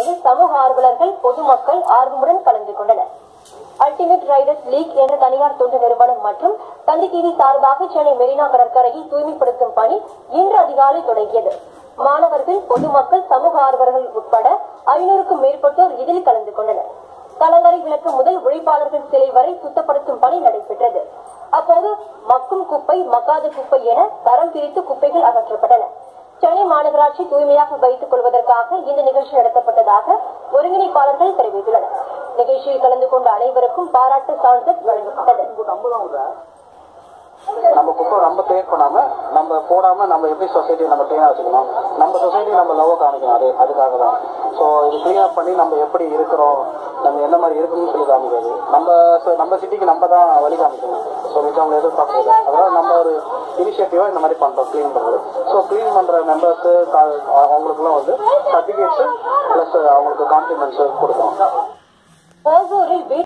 பேரணியில் சமூக ஆர்வலர்கள் பொதுமக்கள் ஆர்வமுடன் கலந்து கொண்டனர். அல்டிமேட் ரைடர்ஸ் லீக் என்ற தனியார் தொண்டு நிறுவனம் மற்றும் தந்தி டிவி சார்பாக சென்னை மெரினா கடற்கரையை தூய்மைப்படுத்தும் பணி இன்று அதிகாலை தொடங்கியது. மாணவர்கள், பொதுமக்கள், சமூக ஆர்வலர்கள் உட்பட 500க்கும் மேற்பட்டோர் இதில் கலந்து கொண்டனர். கலங்கரை விளக்கு முதல் உழைப்பாளர்கள் சிலை வரை சுத்தப்படுத்தும் பணி நடைபெற்றது. அப்போது மக்கும் குப்பை, மக்காத குப்பை என தரம் பிரித்து குப்பைகள் அகற்றப்பட்டன. சென்னை மாநகராட்சி தூய்மையாக வைத்துக் கொள்வதற்காக இந்த நிகழ்ச்சி நடத்தப்பட்டதாக ஒருங்கிணைப்பாளர்கள் தெரிவித்துள்ளனர். நிகழ்ச்சியில் கலந்து கொண்ட அனைவருக்கும் பாராட்டு சான்றிதழ் வழங்கப்பட்டது. நம்ம குப்பை நம்ம கிரியேட் பண்ணாம நம்ம போடாம நம்ம எப்படி சொசைட்டி நம்ம கிளீனா வச்சுக்கணும், நம்ம சொசைட்டி நம்ம லவ் காமிக்கணும். அதுக்காக தான். ஸோ இது கிளீன் அப் பண்ணி நம்ம எப்படி இருக்கிறோம், நம்ம என்ன மாதிரி இருக்குன்னு சொல்லி காமிக்கிறது. நம்ம சிட்டிக்கு நம்ம தான் வழி காமிக்கணும். ஸோ மிச்சவங்களை எதிர்பார்க்கறது. அதனால நம்ம ஒரு இனிஷியேட்டிவா இந்த மாதிரி பண்றோம் கிளீன் பண்றது. ஸோ கிளீன் பண்ற மெம்பர்ஸ் அவங்களுக்குலாம் வந்து சர்டிபிகேட்ஸ் பிளஸ் அவங்களுக்கு காம்ப்ளிமெண்ட்ஸ் கொடுக்கணும்.